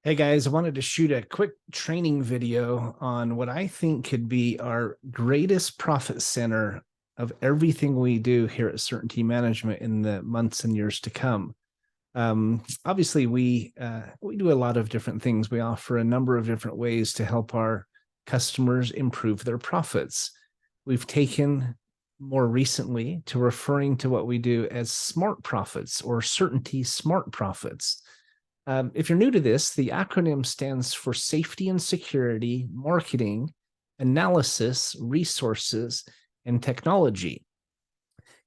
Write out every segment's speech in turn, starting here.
Hey guys, I wanted to shoot a quick training video on what I think could be our greatest profit center of everything we do here at Certainty Management in the months and years to come. Obviously, we do a lot of different things. We offer a number of different ways to help our customers improve their profits. We've taken more recently to referring to what we do as smart profits or Certainty Smart Profits. If you're new to this, the acronym stands for Safety and Security, Marketing, Analysis, Resources, and Technology.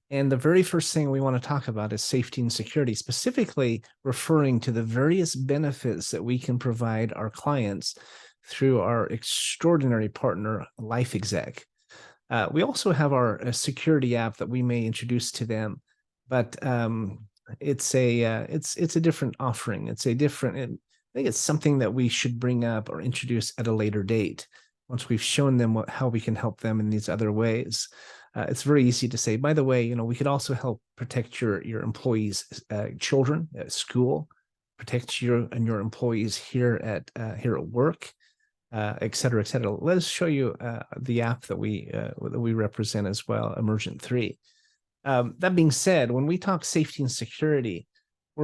And the very first thing we want to talk about is safety and security, specifically referring to the various benefits that we can provide our clients through our extraordinary partner, LifeExec. We also have our security app that we may introduce to them, but it's a different offering. I think it's something that we should bring up or introduce at a later date once we've shown them how we can help them in these other ways. It's very easy to say, by the way, we could also help protect your employees' children at school, protect your employees here at work, et cetera, et cetera. Let's show you the app that we represent as well, Emergent 3. That being said, when we talk safety and security, we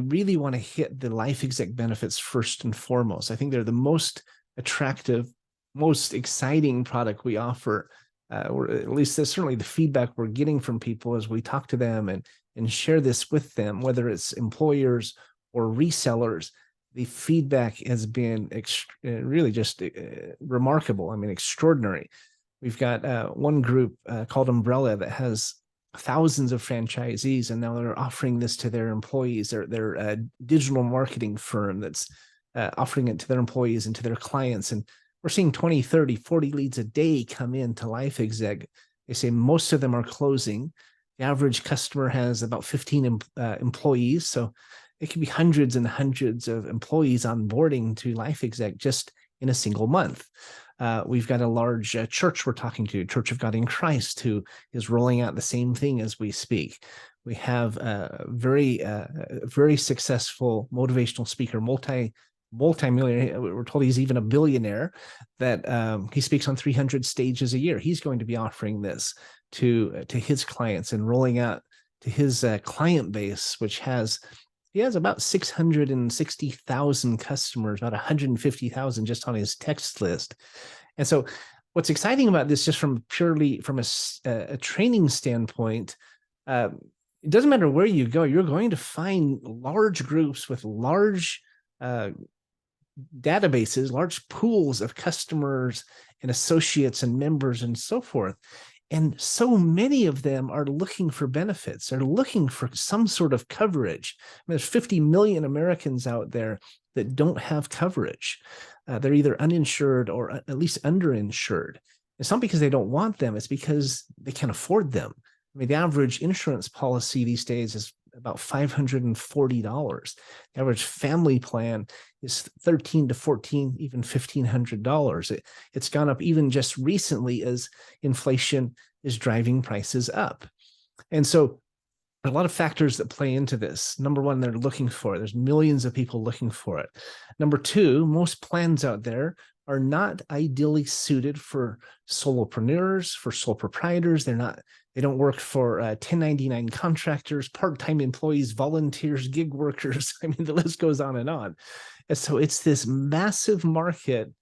really want to hit the LifeExec benefits first and foremost. I think they're the most attractive, most exciting product we offer, or at least that's certainly the feedback we're getting from people as we talk to them and share this with them, whether it's employers or resellers. The feedback has been really just remarkable. I mean, extraordinary. We've got one group called Umbrella that has thousands of franchisees, and now they're offering this to their employees. They're a digital marketing firm that's offering it to their employees and to their clients. And we're seeing 20, 30, 40 leads a day come in to LifeExec. They say most of them are closing. The average customer has about 15 employees. So it can be hundreds and hundreds of employees onboarding to LifeExec just in a single month. We've got a large church we're talking to, Church of God in Christ, who is rolling out the same thing as we speak. We have a very successful motivational speaker, multi-millionaire. We're told he's even a billionaire, that he speaks on 300 stages a year. He's going to be offering this to his clients and rolling out to his client base, which he has about 660,000 customers, about 150,000 just on his text list. And so what's exciting about this, just purely from a training standpoint, it doesn't matter where you go, you're going to find large groups with large databases, large pools of customers and associates and members and so forth. And so many of them are looking for benefits. They're looking for some sort of coverage. I mean, there's 50 million Americans out there that don't have coverage. They're either uninsured or at least underinsured. It's not because they don't want them. It's because they can't afford them. I mean, the average insurance policy these days is about $540. The average family plan is $1,300 to $1,400, even $1,500. It's gone up even just recently as inflation is driving prices up. And so a lot of factors that play into this. Number one, they're looking for it. There's millions of people looking for it. Number two, most plans out there are not ideally suited for solopreneurs, for sole proprietors. They don't work for 1099 contractors, part-time employees, volunteers, gig workers. I mean, the list goes on and on. And so it's this massive market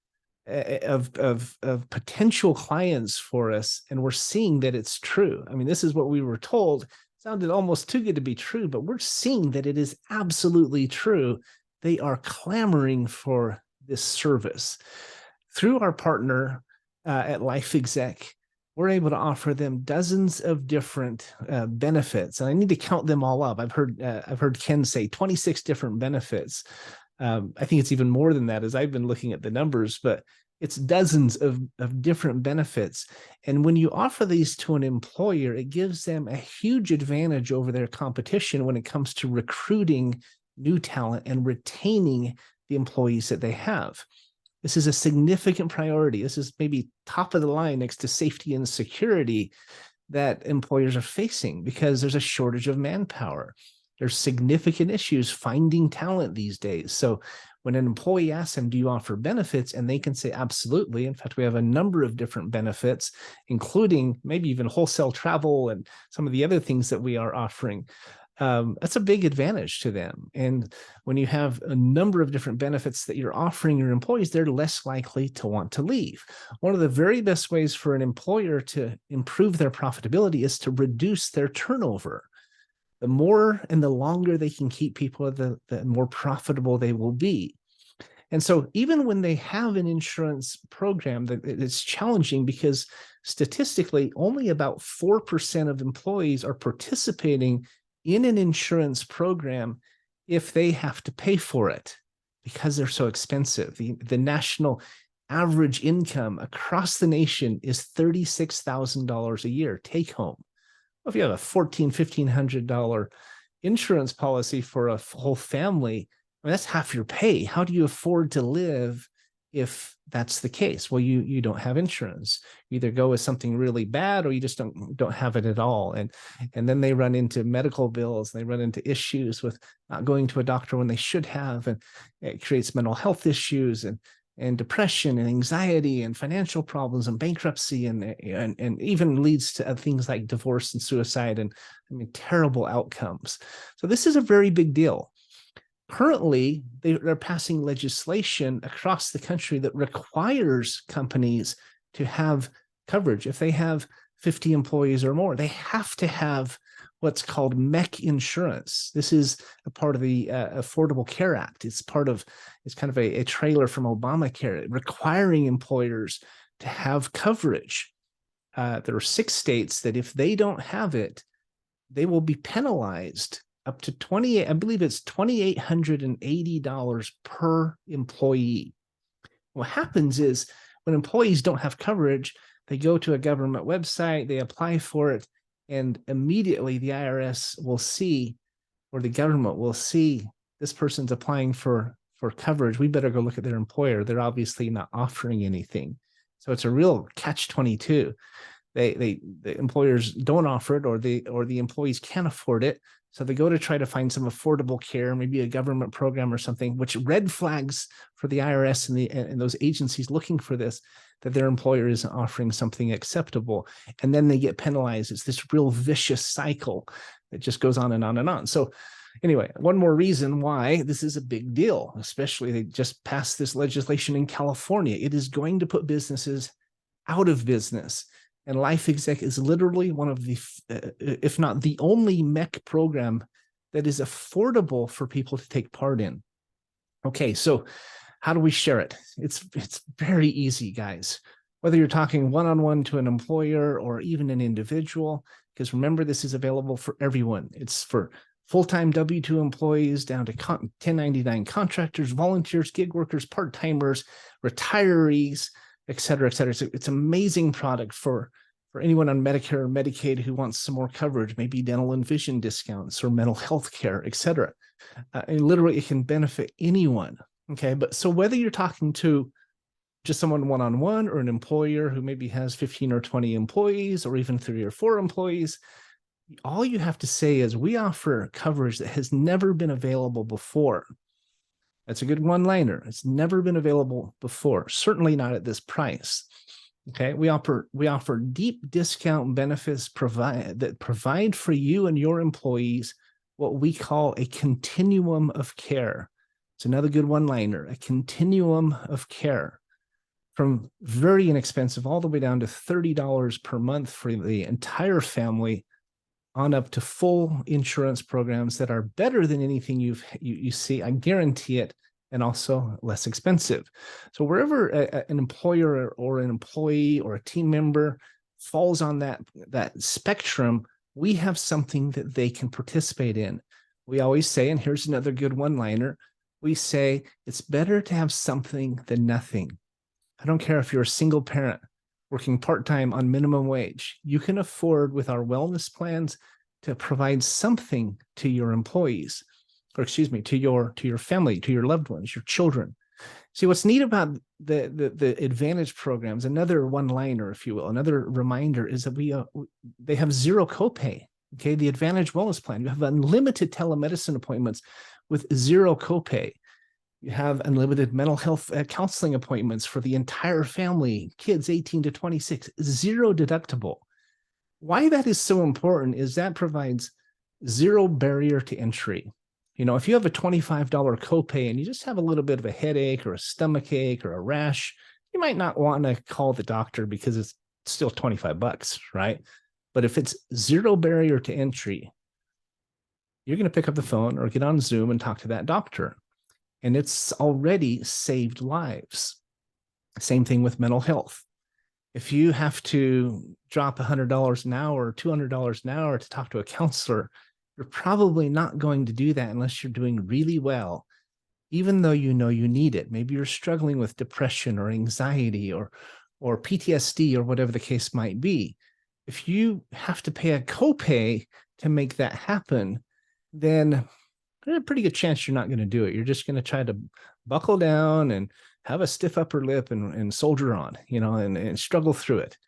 of potential clients for us, and we're seeing that it's true. I mean, this is what we were told. It sounded almost too good to be true, but we're seeing that it is absolutely true. They are clamoring for this service. Through our partner at LifeExec, we're able to offer them dozens of different benefits, and I need to count them all up. I've heard Ken say 26 different benefits. I think it's even more than that as I've been looking at the numbers, but it's dozens of different benefits. And when you offer these to an employer, it gives them a huge advantage over their competition when it comes to recruiting new talent and retaining the employees that they have. This is a significant priority. This is maybe top of the line next to safety and security that employers are facing because there's a shortage of manpower. There's significant issues finding talent these days. So When an employee asks them, do you offer benefits? And they can say, absolutely. In fact, we have a number of different benefits, including maybe even wholesale travel and some of the other things that we are offering. That's a big advantage to them. And when you have a number of different benefits that you're offering your employees, they're less likely to want to leave. One of the very best ways for an employer to improve their profitability is to reduce their turnover. The more and the longer they can keep people, the more profitable they will be. And so even when they have an insurance program, it's challenging because statistically, only about 4% of employees are participating in an insurance program if they have to pay for it because they're so expensive. The national average income across the nation is $36,000 a year take home. Well, if you have a $1,400, $1,500 insurance policy for a whole family, I mean, that's half your pay. How do you afford to live if that's the case? Well, you don't have insurance. You either go with something really bad or you just don't have it at all. And then they run into medical bills. They run into issues with not going to a doctor when they should have, and it creates mental health issues and depression and anxiety and financial problems and bankruptcy and even leads to things like divorce and suicide and terrible outcomes. So this is a very big deal. Currently, they're passing legislation across the country that requires companies to have coverage. If they have 50 employees or more, they have to have what's called MEC insurance. This is a part of the Affordable Care Act. It's kind of a trailer from Obamacare, requiring employers to have coverage. There are 6 states that if they don't have it, they will be penalized up to $2,880 per employee. What happens is when employees don't have coverage, they go to a government website, they apply for it, and immediately the IRS will see, or the government will see, this person's applying for coverage. We better go look at their employer. They're obviously not offering anything. So it's a real catch-22. The employers don't offer it, or the employees can't afford it. So they go to try to find some affordable care, maybe a government program or something, which red flags for the IRS and those agencies looking for this, that their employer isn't offering something acceptable. And then they get penalized. It's this real vicious cycle that just goes on and on and on. So anyway, one more reason why this is a big deal, especially they just passed this legislation in California. It is going to put businesses out of business. And LifeExec is literally one of the, if not the only MEC program that is affordable for people to take part in. Okay, so how do we share it? It's very easy, guys. Whether you're talking one-on-one to an employer or even an individual, because remember, this is available for everyone. It's for full-time W-2 employees down to 1099 contractors, volunteers, gig workers, part-timers, retirees, et cetera, et cetera. So it's an amazing product for anyone on Medicare or Medicaid who wants some more coverage, maybe dental and vision discounts or mental health care, et cetera. And literally, it can benefit anyone. Okay, but so whether you're talking to just someone one-on-one or an employer who maybe has 15 or 20 employees or even 3 or 4 employees, all you have to say is we offer coverage that has never been available before. That's a good one-liner. It's never been available before, certainly not at this price. Okay, we offer deep discount benefits that provide for you and your employees what we call a continuum of care. It's another good one-liner, a continuum of care, from very inexpensive all the way down to $30 per month for the entire family, on up to full insurance programs that are better than anything you see, I guarantee it, and also less expensive. So wherever an employer or an employee or a team member falls on that spectrum, we have something that they can participate in. We always say, and here's another good one-liner, we say it's better to have something than nothing. I don't care if you're a single parent working part-time on minimum wage. You can afford, with our wellness plans, to provide something to your employees, or excuse me, to your family, to your loved ones, your children. See, what's neat about the Advantage programs, another one-liner, if you will, another reminder, is that they have zero copay. Okay, the Advantage Wellness Plan, you have unlimited telemedicine appointments with zero copay. You have unlimited mental health counseling appointments for the entire family, kids 18 to 26, zero deductible. Why that is so important is that provides zero barrier to entry. If you have a $25 copay and you just have a little bit of a headache or a stomach ache or a rash, you might not want to call the doctor because it's still $25, right? But if it's zero barrier to entry, you're going to pick up the phone or get on Zoom and talk to that doctor. And it's already saved lives. Same thing with mental health. If you have to drop $100 an hour or $200 an hour to talk to a counselor, you're probably not going to do that unless you're doing really well, even though you know you need it. Maybe you're struggling with depression or anxiety or PTSD or whatever the case might be. If you have to pay a copay to make that happen, then there's a pretty good chance you're not going to do it. You're just going to try to buckle down and have a stiff upper lip and soldier on, and struggle through it.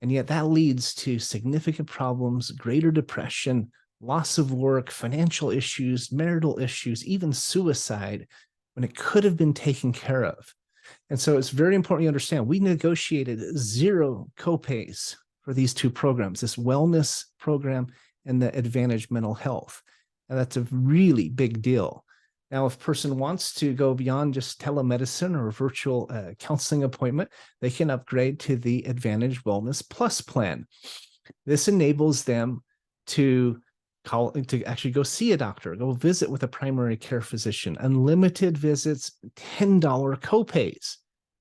And yet that leads to significant problems, greater depression, loss of work, financial issues, marital issues, even suicide, when it could have been taken care of. And so it's very important you understand, we negotiated zero copays for these two programs, this wellness program and the Advantage Mental Health. And that's a really big deal. Now, if a person wants to go beyond just telemedicine or a virtual counseling appointment, they can upgrade to the Advantage Wellness Plus plan. This enables them to actually go see a doctor, go visit with a primary care physician, unlimited visits, $10 copays.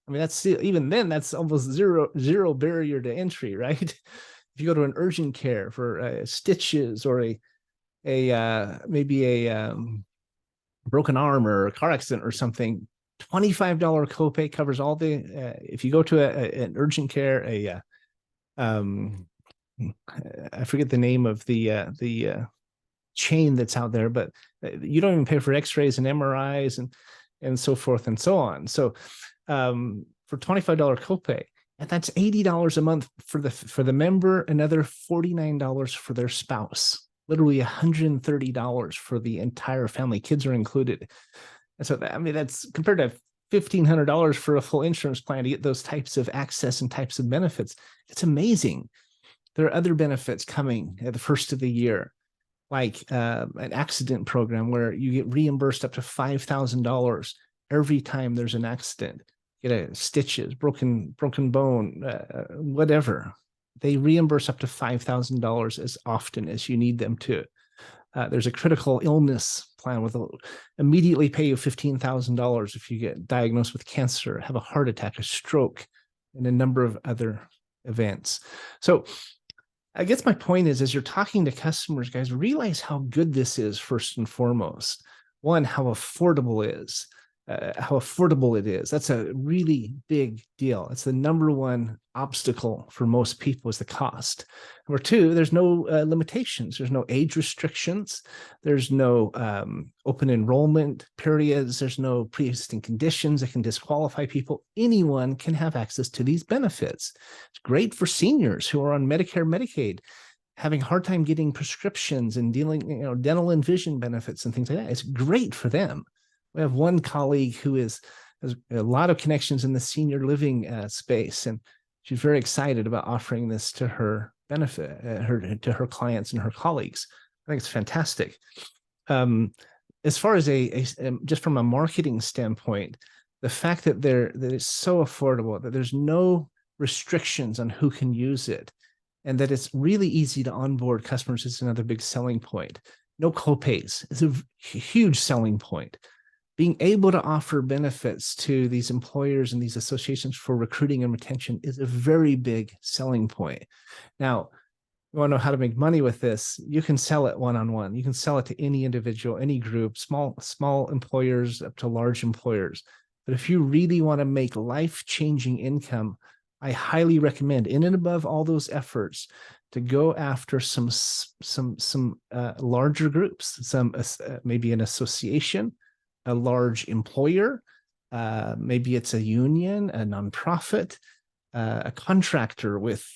I mean, even then, that's almost zero barrier to entry, right? If you go to an urgent care for stitches or maybe a broken arm or a car accident or something, $25 copay covers all the, if you go to an urgent care, I forget the name of the chain that's out there, but you don't even pay for x-rays and MRIs and so forth and so on. So for $25 copay, and that's $80 a month for the member, another $49 for their spouse. Literally $130 for the entire family. Kids are included. And so, that's compared to $1,500 for a full insurance plan to get those types of access and types of benefits. It's amazing. There are other benefits coming at the first of the year, like an accident program where you get reimbursed up to $5,000 every time there's an accident. Get stitches, broken bone, whatever. They reimburse up to $5,000 as often as you need them to. There's a critical illness plan with immediately pay you $15,000 if you get diagnosed with cancer, have a heart attack, a stroke, and a number of other events. So I guess my point is, as you're talking to customers, guys, realize how good this is first and foremost. One, how affordable it is. That's a really big deal. It's the number one obstacle for most people is the cost. Number two, there's no limitations. There's no age restrictions. There's no open enrollment periods. There's no pre-existing conditions that can disqualify people. Anyone can have access to these benefits. It's great for seniors who are on Medicare, Medicaid, having a hard time getting prescriptions and dealing, dental and vision benefits and things like that. It's great for them. We have one colleague who has a lot of connections in the senior living space, and she's very excited about offering this to her benefit, to her clients and her colleagues. I think it's fantastic. As far as just from a marketing standpoint, the fact that it's so affordable, that there's no restrictions on who can use it, and that it's really easy to onboard customers is another big selling point. No copays is a huge selling point. Being able to offer benefits to these employers and these associations for recruiting and retention is a very big selling point. Now, you want to know how to make money with this? You can sell it one-on-one. You can sell it to any individual, any group, small employers up to large employers. But if you really want to make life-changing income, I highly recommend, in and above all those efforts, to go after some larger groups, maybe an association, a large employer, maybe it's a union, a nonprofit, a contractor with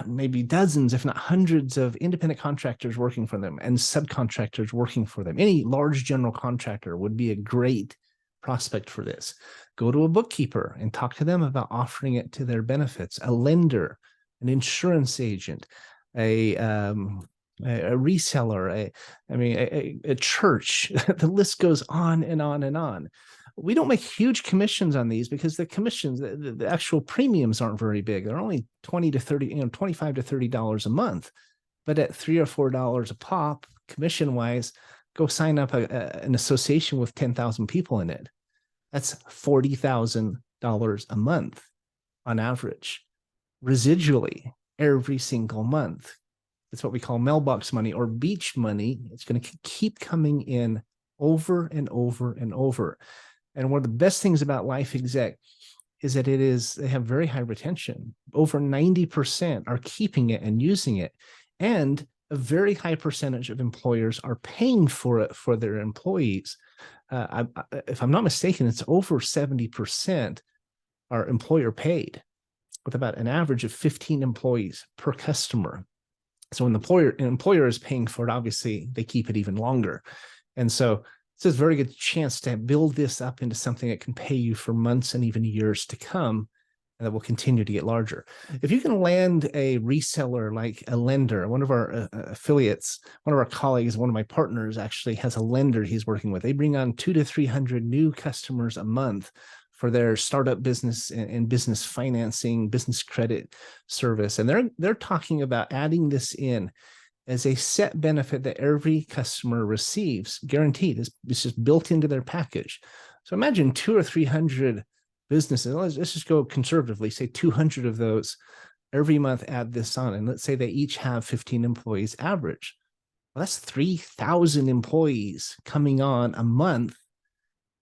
maybe dozens, if not hundreds of independent contractors working for them and subcontractors working for them. Any large general contractor would be a great prospect for this. Go to a bookkeeper and talk to them about offering it to their benefits, a lender, an insurance agent, a reseller, a church. The list goes on and on and on. We don't make huge commissions on these because the commissions, the actual premiums aren't very big. They're only 20 to 30, $25 to $30 a month. But at $3 or $4 a pop, commission wise, go sign up an association with 10,000 people in it. That's $40,000 a month on average, residually every single month. It's what we call mailbox money or beach money. It's going to keep coming in over and over and over. And one of the best things about LifeExec is that they have very high retention. Over 90% are keeping it and using it. And a very high percentage of employers are paying for it for their employees. If I'm not mistaken, it's over 70% are employer paid, with about an average of 15 employees per customer. So when an employer is paying for it, obviously they keep it even longer. And so it's a very good chance to build this up into something that can pay you for months and even years to come, and that will continue to get larger. If you can land a reseller like a lender, one of our affiliates, one of our colleagues, one of my partners actually has a lender he's working with. They bring on 200 to 300 new customers a month for their startup business and business financing, business credit service. And they're talking about adding this in as a set benefit that every customer receives, guaranteed. It's just built into their package. So imagine 200 or 300 businesses. Let's just go conservatively, say 200 of those every month add this on. And let's say they each have 15 employees average. Well, that's 3,000 employees coming on a month,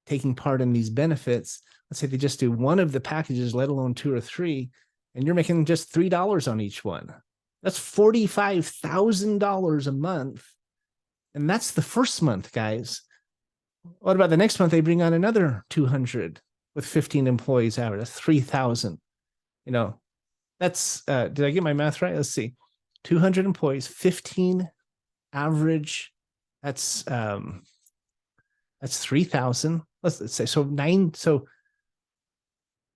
taking part in these benefits. Let's say they just do one of the packages, let alone 2 or 3, and you're making just $3 on each one. That's $45,000 a month. And that's the first month, guys. What about the next month? They bring on another 200 with 15 employees average. That's 3,000. That's, did I get my math right? Let's see. 200 employees, 15 average. That's 3,000. Let's say, so 9. So,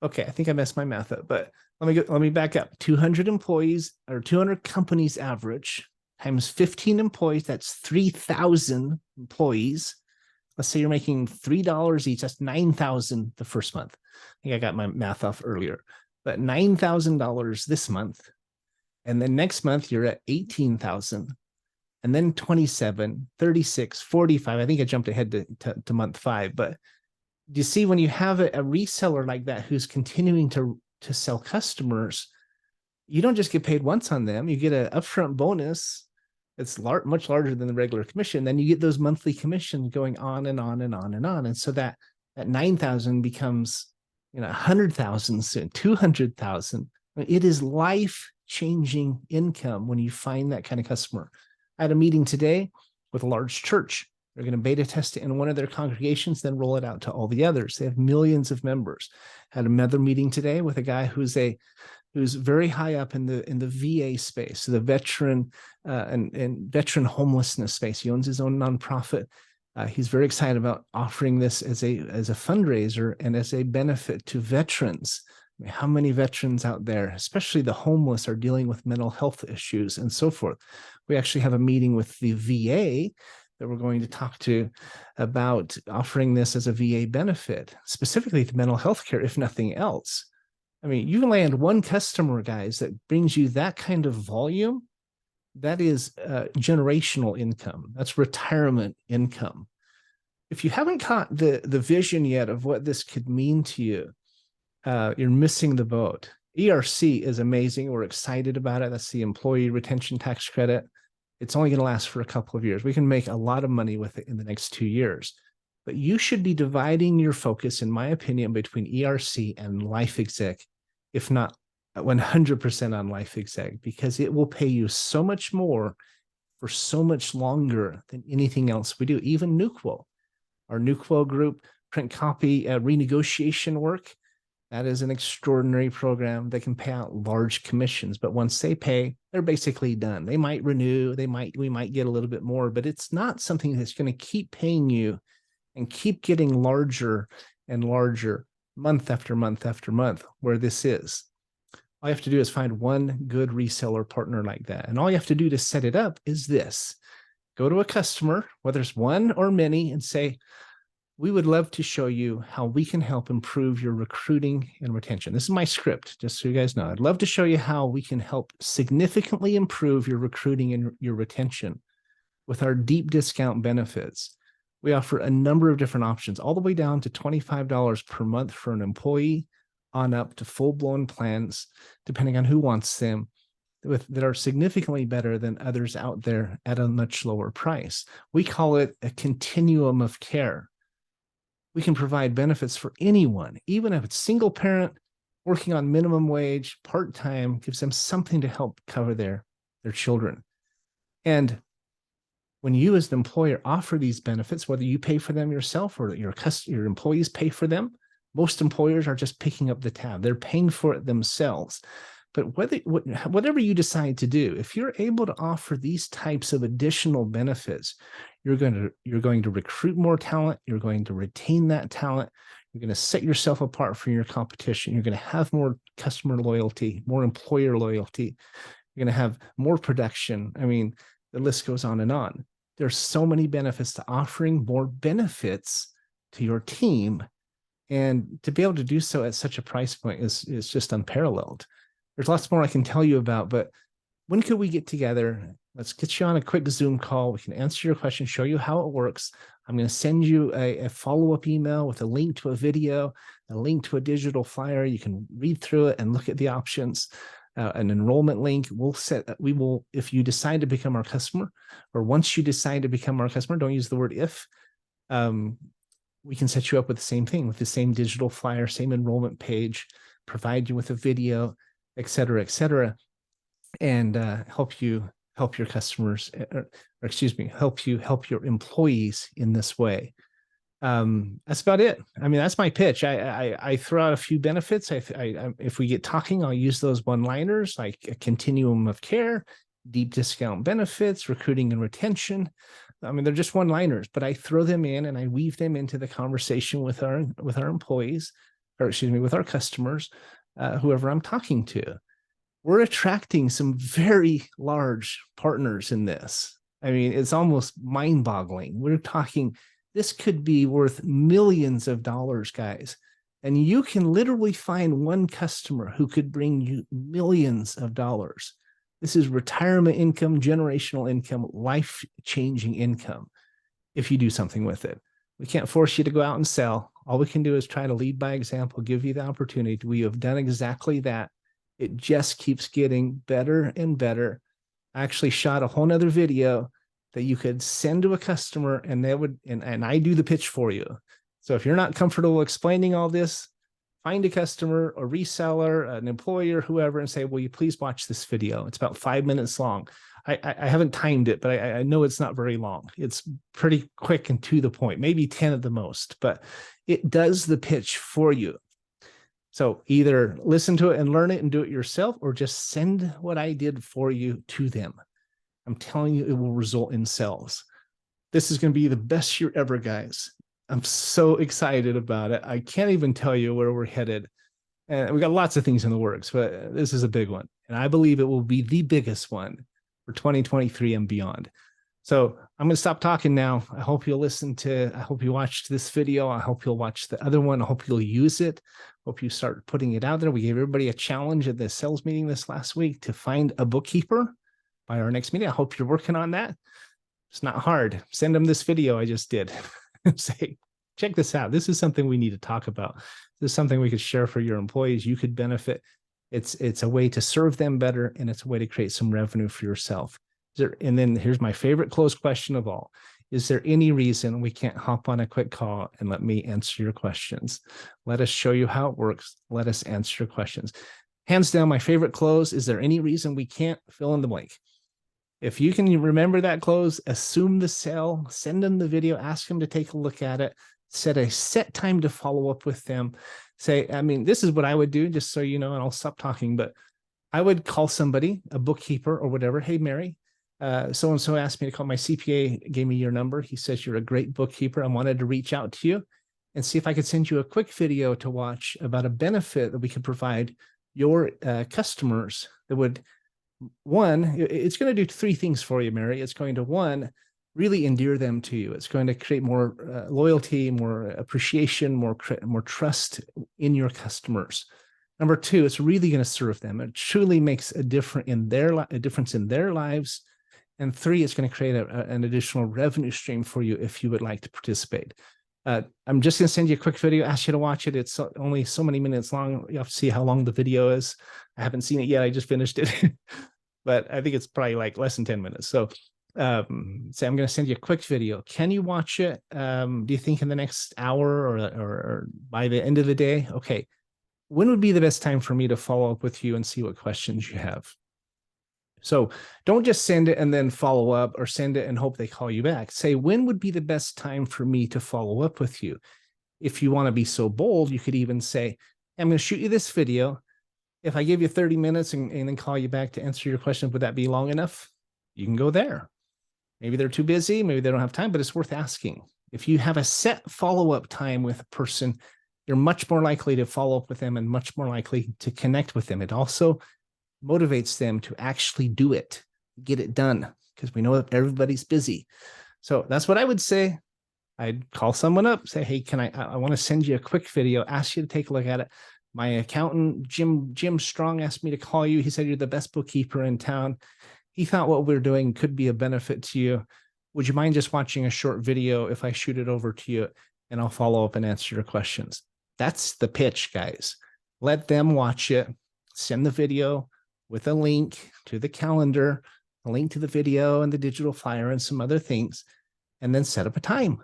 okay, I think I messed my math up, but let me back up. 200 employees or 200 companies average times 15 employees. That's 3,000 employees. Let's say you're making $3 each. That's $9,000 the first month. I think I got my math off earlier, but $9,000 this month. And then next month you're at 18,000, and then 27, 36, 45. I think I jumped ahead to month 5, but do you see when you have a reseller like that who's continuing to sell customers, you don't just get paid once on them. You get an upfront bonus that's much larger than the regular commission. Then you get those monthly commissions going on and on and on and on. And so that 9,000 becomes 100,000 soon, 200,000. It is life-changing income when you find that kind of customer. I had a meeting today with a large church. They're going to beta test it in one of their congregations, then roll it out to all the others. They have millions of members. Had another meeting today with a guy who's very high up in the VA space, so the veteran and veteran homelessness space. He owns his own nonprofit. He's very excited about offering this as a fundraiser and as a benefit to veterans. I mean, how many veterans out there, especially the homeless, are dealing with mental health issues and so forth? We actually have a meeting with the VA that we're going to talk to about offering this as a VA benefit, specifically to mental health care, if nothing else. I mean, you land one customer, guys, that brings you that kind of volume. That is generational income. That's retirement income. If you haven't caught the vision yet of what this could mean to you, you're missing the boat. ERC is amazing. We're excited about it. That's the employee retention tax credit. It's only going to last for a couple of years. We can make a lot of money with it in the next 2 years. But you should be dividing your focus, in my opinion, between ERC and LifeExec, if not 100% on LifeExec, because it will pay you so much more for so much longer than anything else we do. Even NuQuo, our NuQuo group, print copy renegotiation work, that is an extraordinary program that can pay out large commissions. But once they pay, they're basically done. They might renew, we might get a little bit more, but it's not something that's going to keep paying you and keep getting larger and larger month after month after month where this is. All you have to do is find one good reseller partner like that. And all you have to do to set it up is this. Go to a customer, whether it's one or many, and say, we would love to show you how we can help improve your recruiting and retention. This is my script, just so you guys know. I'd love to show you how we can help significantly improve your recruiting and your retention with our deep discount benefits. We offer a number of different options, all the way down to $25 per month for an employee on up to full-blown plans, depending on who wants them, that are significantly better than others out there at a much lower price. We call it a continuum of care. We can provide benefits for anyone, even if it's single parent, working on minimum wage, part-time, gives them something to help cover their children. And when you as the employer offer these benefits, whether you pay for them yourself or your employees pay for them, most employers are just picking up the tab. They're paying for it themselves. But whatever you decide to do, if you're able to offer these types of additional benefits, you're going to recruit more talent. You're going to retain that talent. You're going to set yourself apart from your competition. You're going to have more customer loyalty, more employer loyalty. You're going to have more production. I mean, the list goes on and on. There's so many benefits to offering more benefits to your team. And to be able to do so at such a price point is just unparalleled. There's lots more I can tell you about, but when could we get together? Let's get you on a quick Zoom call. We can answer your question, show you how it works. I'm going to send you a follow-up email with a link to a video, a link to a digital flyer. You can read through it and look at the options. An enrollment link. We will, if you decide to become our customer, or once you decide to become our customer, don't use the word if, we can set you up with the same thing, with the same digital flyer, same enrollment page, provide you with a video, et cetera, and help your customers, help your employees in this way. That's about it. I mean, that's my pitch. I throw out a few benefits. If we get talking, I'll use those one-liners like a continuum of care, deep discount benefits, recruiting and retention. I mean, they're just one-liners, but I throw them in and I weave them into the conversation with our employees, or with our customers, whoever I'm talking to. We're attracting some very large partners in this. I mean, it's almost mind-boggling. We're talking, this could be worth millions of dollars, guys. And you can literally find one customer who could bring you millions of dollars. This is retirement income, generational income, life-changing income if you do something with it. We can't force you to go out and sell. All we can do is try to lead by example, give you the opportunity. We have done exactly that. It just keeps getting better and better. I actually shot a whole nother video that you could send to a customer and they would, and I do the pitch for you. So if you're not comfortable explaining all this, find a customer, a reseller, an employer, whoever, and say, will you please watch this video? It's about 5 minutes long. I haven't timed it, but I know it's not very long. It's pretty quick and to the point, maybe 10 at the most, but it does the pitch for you. So either listen to it and learn it and do it yourself, or just send what I did for you to them. I'm telling you, it will result in sales. This is going to be the best year ever, guys. I'm so excited about it. I can't even tell you where we're headed. And we got lots of things in the works, but this is a big one. And I believe it will be the biggest one for 2023 and beyond. So I'm going to stop talking now. I hope you'll I hope you watched this video. I hope you'll watch the other one. I hope you'll use it. Hope you start putting it out there. We gave everybody a challenge at the sales meeting this last week to find a bookkeeper by our next meeting. I hope you're working on that. It's not hard. Send them this video I just did. Say, check this out. This is something we need to talk about. This is something we could share for your employees. You could benefit. It's a way to serve them better, and it's a way to create some revenue for yourself. And then here's my favorite closed question of all. Is there any reason we can't hop on a quick call and let me answer your questions? Let us show you how it works. Let us answer your questions. Hands down, my favorite close. Is there any reason we can't fill in the blank? If you can remember that close, assume the sale, send them the video, ask them to take a look at it, set a set time to follow up with them. Say, I mean, this is what I would do, just so you know, and I'll stop talking, but I would call somebody, a bookkeeper or whatever. Hey, Mary, so-and-so asked me to call. My CPA gave me your number. He says you're a great bookkeeper. I wanted to reach out to you. and see if I could send you a quick video to watch about a benefit that we could provide your customers that would, one, it's going to do three things for you, Mary. It's going to, one, really endear them to you. It's going to create more loyalty, more appreciation, more trust in your customers. Number two, it's really going to serve them. It truly makes a difference in their lives. And three, it's going to create an additional revenue stream for you if you would like to participate. I'm just going to send you a quick video, ask you to watch it. It's only so many minutes long. You have to see how long the video is. I haven't seen it yet. I just finished it, but I think it's probably like less than 10 minutes. So I'm going to send you a quick video. Can you watch it? Do you think in the next hour or by the end of the day? Okay. When would be the best time for me to follow up with you and see what questions you have? So don't just send it and then follow up, or send it and hope they call you back. Say, when would be the best time for me to follow up with you? If you want to be so bold, you could even say, I'm going to shoot you this video. If I give you 30 minutes and then call you back to answer your question, would that be long enough? You can go there. Maybe they're too busy. Maybe they don't have time, but it's worth asking. If you have a set follow-up time with a person, you're much more likely to follow up with them and much more likely to connect with them. It also motivates them to actually do it, get it done, because we know that everybody's busy. So that's what I would say. I'd call someone up, say, hey, I want to send you a quick video, ask you to take a look at it. My accountant, Jim Strong, asked me to call you. He said you're the best bookkeeper in town. He thought what we're doing could be a benefit to you. Would you mind just watching a short video if I shoot it over to you, and I'll follow up and answer your questions? That's the pitch, guys. Let them watch it, send the video with a link to the calendar, a link to the video and the digital flyer and some other things, and then set up a time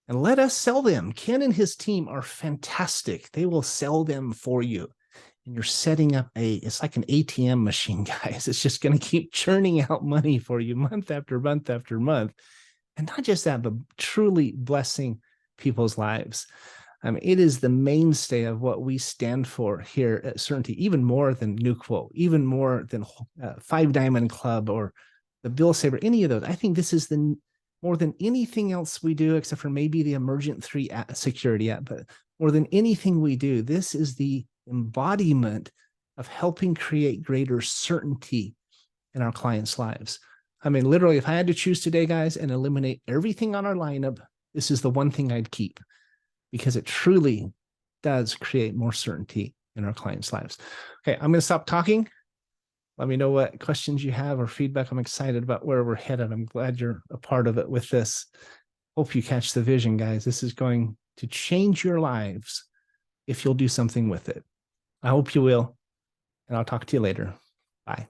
and let us sell them. Ken and his team are fantastic. They will sell them for you. And you're setting up it's like an ATM machine, guys. It's just going to keep churning out money for you month after month after month. And not just that, but truly blessing people's lives. It is the mainstay of what we stand for here at Certainty, even more than New Quote, even more than Five Diamond Club or the Bill Saver, any of those. I think this is more than anything else we do, except for maybe the Emergent 3 security app, but more than anything we do, this is the embodiment of helping create greater certainty in our clients' lives. Literally, if I had to choose today, guys, and eliminate everything on our lineup, this is the one thing I'd keep, because it truly does create more certainty in our clients' lives. Okay, I'm going to stop talking. Let me know what questions you have or feedback. I'm excited about where we're headed. I'm glad you're a part of it with this. Hope you catch the vision, guys. This is going to change your lives if you'll do something with it. I hope you will, and I'll talk to you later. Bye.